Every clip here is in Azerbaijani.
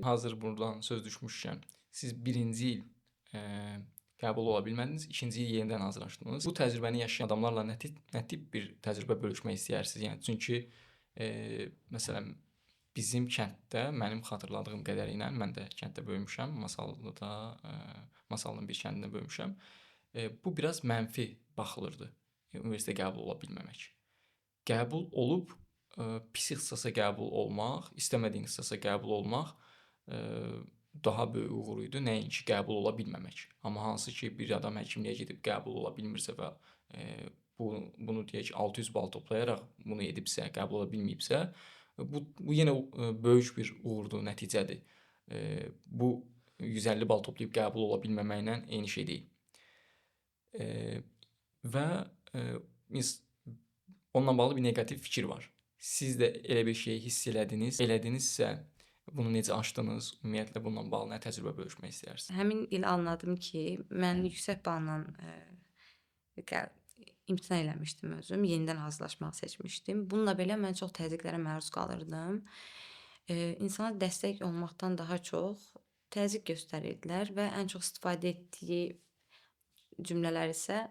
Hazır buradan söz düşmüşkən, siz birinci il qəbul ola bilmədiniz, ikinci il yenidən hazırlaşdınız. Bu təcrübəni yaşayan adamlarla nə tip bir təcrübə bölüşmək istəyirsiniz? Yəni çünki məsələn bizim kənddə mənim xatırladığım qədərilə mən də kənddə böyümüşəm, Masallıda, Masallının bir kəndində böyümüşəm. Bu biraz mənfi baxılırdı universitetə qəbul ola bilməmək. Qəbul olub pis ixtisasa qəbul olmaq, istəmədiyin ixtisasa qəbul olmaq daha böyük uğur idi, nəinki qəbul ola bilməmək. Amma hansı ki bir adam həkimliyə gedib qəbul ola bilmirsə və bunu deyək ki 600 bal toplayaraq bunu edibsə, qəbul ola bilməyibsə, bu yenə böyük bir uğurdur, nəticədir. Bu 150 bal toplayıb qəbul ola bilməməklə eyni şey deyil. Və onunla bağlı bir neqativ fikir var. Siz də elə bir şey hiss elədinizsə, bunu necə aşdınız? Ümumiyyətlə bununla bağlı nə təcrübə bölüşmək istəyirsiniz? Həmin il anladım ki, mən yüksək balla imtina eləmişdim özüm, yenidən hazırlaşmaq seçmişdim. Bununla belə mən çox təzyiqlərə məruz qalırdım. İnsana dəstək olmaqdan daha çox təzyiq göstərirdilər və ən çox istifadə etdiyi cümlələr isə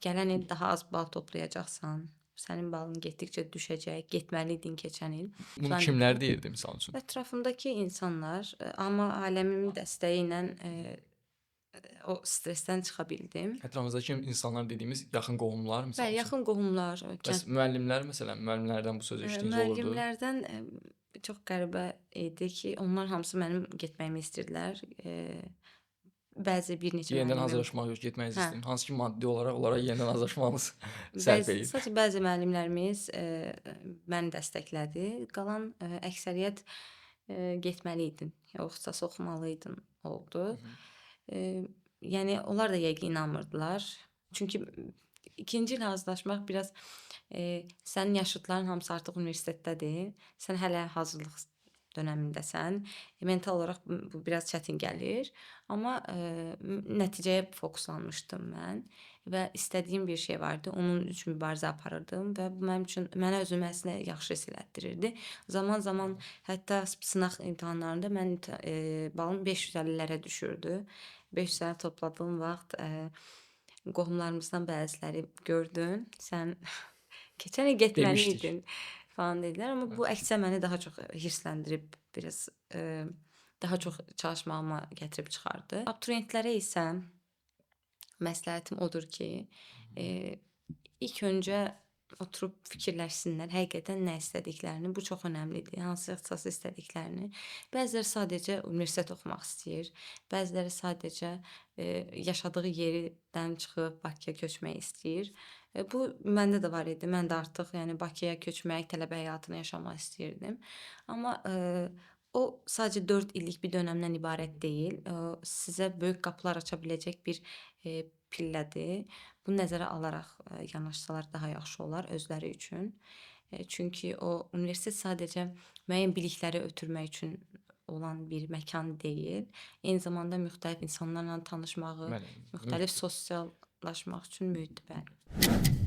gələn il daha az bal toplayacaqsan, sənin balın getdikcə düşəcək, getməliydin keçən il. Bunu kimlər deyirdi misal üçün? Ətrafımdakı insanlar, amma ailəmin dəstəyi ilə o stressdən çıxa bildim. Ətrafınızdakı insanlar dediyimiz yaxın qohumlar misal Bəli, üçün? yaxın qohumlar, Bəs müəllimlər məsələn, müəllimlərdən bu söz eşitdiyiniz olurdu? müəllimlərdən çox qəribə idi ki, onlar hamısı mənim getməyimi istəyirdilər. Bəzi bir neçə Yenidən müəllimim hazırlaşmaq yox, getməyinizi Hə. istəyir. Hansı ki maddi olaraq onlara yenidən hazırlaşmağınız sərf eləyir. sadəcə bəzi müəllimlərimiz məni dəstəklədi. Qalan əksəriyyət getməliydin, ixtisas oxumalıydın oldu. Yəni onlar da yəqin inanmırdılar. Çünki ikinci il hazırlaşmaq biraz sənin yaşıdların hamısı artıq universitetdədir. Sən hələ hazırlıq dönəmindəsən. Mental olaraq bu biraz çətin gəlir. Amma nəticəyə fokuslanmışdım mən və istədiyim bir şey vardı. Onun üçün mübarizə aparırdım və bu mənim üçün mənə özümü əslində yaxşı hiss elətdirirdi. Zaman hətta sınaq imtahanlarında mən balım 550-lərə düşürdü. 500-ləri topladığım vaxt qohumlarımızdan bəziləri gördün, sən keçən il getməliydin falan dedilər. Amma bu əksinə məni daha çox hirsləndirib, biraz daha çox çalışmağıma gətirib çıxardı. Abituriyentlərə isə məsləhətim odur ki, ilk öncə oturub fikirləşsinlər həqiqətən nə istədiklərini. Bu çox önəmlidir. Hansı ixtisası istədiklərini. Bəziləri sadəcə universitet oxumaq istəyir. Bəziləri sadəcə yaşadığı yerdən çıxıb Bakıya köçmək istəyir. Bu məndə də var idi. Mən də artıq yəni Bakıya köçmək, tələbə həyatını yaşamaq istəyirdim. Amma o sadəcə 4 illik bir dönəmdən ibarət deyil. Sizə böyük qapılar aça biləcək bir pillədir. Bunu nəzərə alaraq yanaşsalar daha yaxşı olar özləri üçün. Çünki o universitet sadəcə müəyyən bilikləri ötürmək üçün olan bir məkan deyil. Eyni zamanda müxtəlif insanlarla tanışmağı, müxtəlif sosiallaşmaq üçün mühitdir. Bəli.